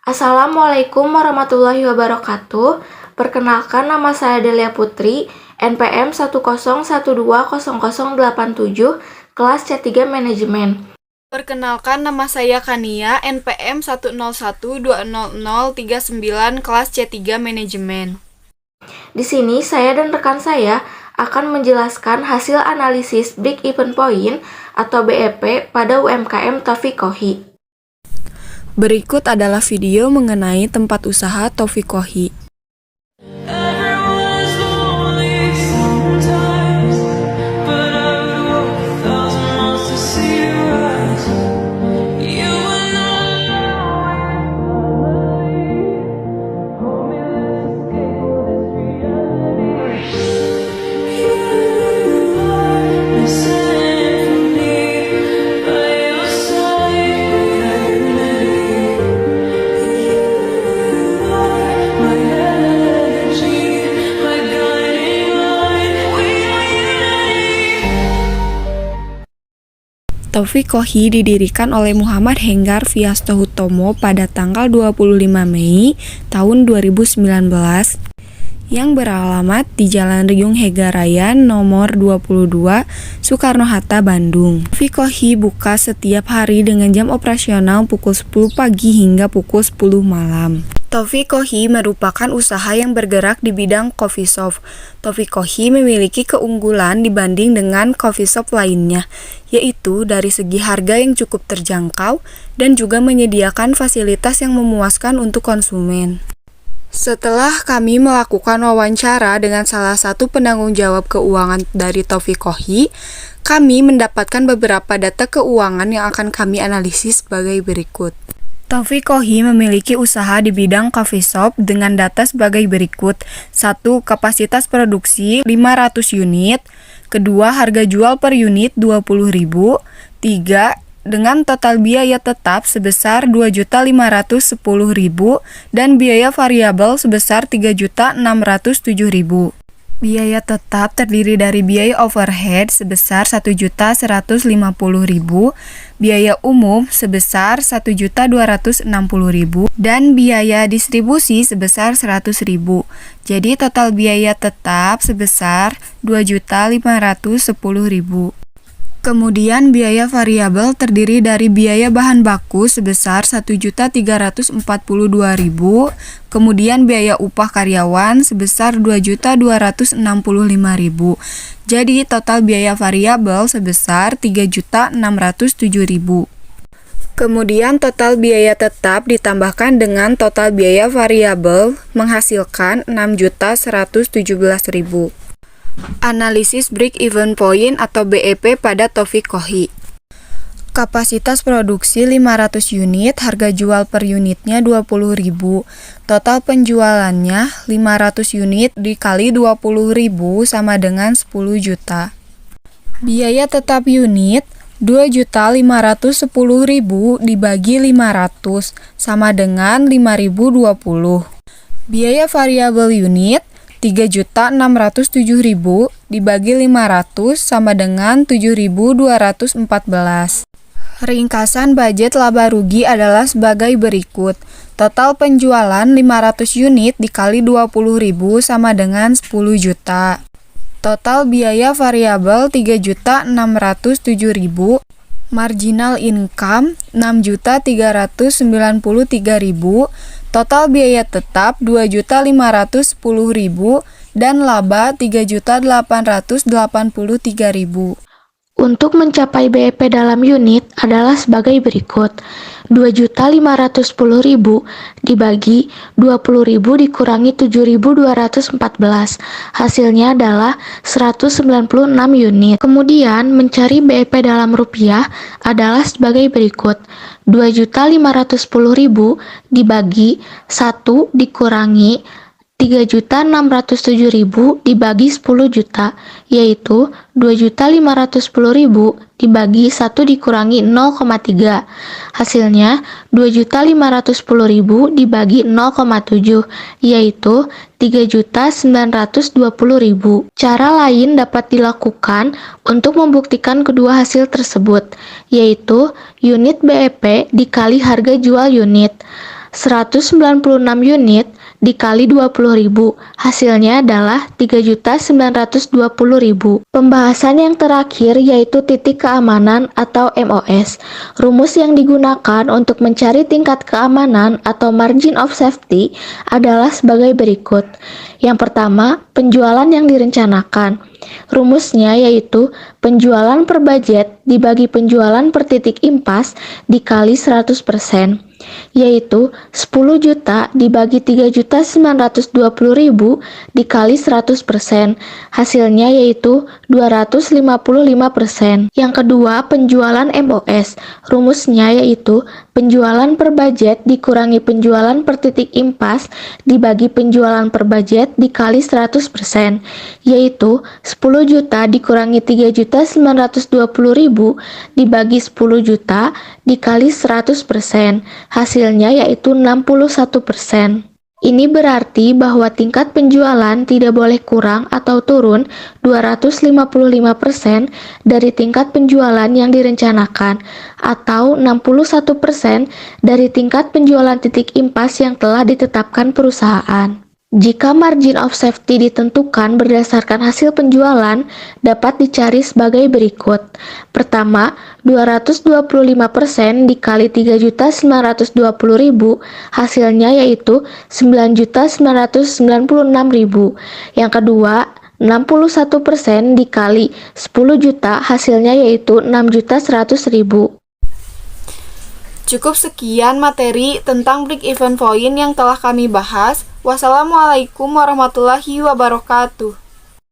Assalamualaikum warahmatullahi wabarakatuh. Perkenalkan, nama saya Delia Putri, NPM 101200087, kelas C3 Manajemen. Perkenalkan, nama saya Kania, NPM 101200039, kelas C3 Manajemen. Di sini saya dan rekan saya akan menjelaskan hasil analisis Break Even Point atau BEP pada UMKM Taufiqohi. Berikut adalah video mengenai tempat usaha Taufiqohi. Taufiqohi didirikan oleh Muhammad Henggar Viastohutomo pada tanggal 25 Mei tahun 2019 yang beralamat di Jalan Riyung Hegarayan nomor 22 Soekarno-Hatta, Bandung. Taufiqohi buka setiap hari dengan jam operasional pukul 10 pagi hingga pukul 10 malam. Taufiqohi merupakan usaha yang bergerak di bidang coffee shop. Taufiqohi memiliki keunggulan dibanding dengan coffee shop lainnya, yaitu dari segi harga yang cukup terjangkau dan juga menyediakan fasilitas yang memuaskan untuk konsumen. Setelah kami melakukan wawancara dengan salah satu penanggung jawab keuangan dari Taufiqohi, kami mendapatkan beberapa data keuangan yang akan kami analisis sebagai berikut. Taufiqohi memiliki usaha di bidang coffee shop dengan data sebagai berikut. 1. Kapasitas produksi 500 unit. 2. Harga jual per unit 20.000. 3. Dengan total biaya tetap sebesar 2.510.000 dan biaya variabel sebesar 3.607.000. Biaya tetap terdiri dari biaya overhead sebesar 1.150.000, biaya umum sebesar 1.260.000, dan biaya distribusi sebesar 100.000. Jadi total biaya tetap sebesar 2.510.000. Kemudian biaya variabel terdiri dari biaya bahan baku sebesar 1.342.000, kemudian biaya upah karyawan sebesar 2.265.000. Jadi total biaya variabel sebesar 3.607.000. Kemudian total biaya tetap ditambahkan dengan total biaya variabel menghasilkan 6.117.000. Analisis Break Even Point atau BEP pada Taufiqohi. Kapasitas produksi 500 unit, harga jual per unitnya 20.000. Total penjualannya 500 unit dikali 20.000 sama dengan 10 juta. Biaya tetap unit 2.510.000 dibagi 500 sama dengan 5.020. Biaya variabel unit 3.607.000 dibagi 500 sama dengan 7.214. Ringkasan budget laba rugi adalah sebagai berikut. Total penjualan 500 unit dikali 20.000 sama dengan 10 juta. Total biaya variabel 3.607.000. Marginal income 6.393.000. Total biaya tetap 2.510.000 dan laba 3.883.000. Untuk mencapai BEP dalam unit adalah sebagai berikut. 2.510.000 dibagi 20.000 dikurangi 7.214. Hasilnya adalah 196 unit. Kemudian mencari BEP dalam rupiah adalah sebagai berikut. 2.510.000 dibagi 1 dikurangi 3.607.000 dibagi 10 juta, yaitu 2.510.000 dibagi 1 dikurangi 0,3. Hasilnya 2.510.000 dibagi 0,7, yaitu 3.920.000. Cara lain dapat dilakukan untuk membuktikan kedua hasil tersebut, yaitu unit BEP dikali harga jual unit. 196 unit dikali 20.000, hasilnya adalah 3.920.000. Pembahasan yang terakhir yaitu titik keamanan atau MOS. Rumus yang digunakan untuk mencari tingkat keamanan atau margin of safety adalah sebagai berikut. Yang pertama, penjualan yang direncanakan. Rumusnya yaitu penjualan per budget dibagi penjualan per titik impas dikali 100%, yaitu 10 juta dibagi 3.920.000 dikali 100%, hasilnya yaitu 255%. Yang kedua, penjualan MOS. Rumusnya yaitu penjualan per budget dikurangi penjualan per titik impas dibagi penjualan per budget dikali 100%, yaitu 10 juta dikurangi 3.920.000 dibagi 10 juta dikali 100%, hasilnya yaitu 61%. Ini berarti bahwa tingkat penjualan tidak boleh kurang atau turun 255% dari tingkat penjualan yang direncanakan atau 61% dari tingkat penjualan titik impas yang telah ditetapkan perusahaan. Jika margin of safety ditentukan berdasarkan hasil penjualan, dapat dicari sebagai berikut. Pertama, 225% dikali 3.920.000, hasilnya yaitu 9.996.000. Yang kedua, 61% dikali 10 juta, hasilnya yaitu 6.100.000. Cukup sekian materi tentang break even point yang telah kami bahas. Wassalamualaikum warahmatullahi wabarakatuh.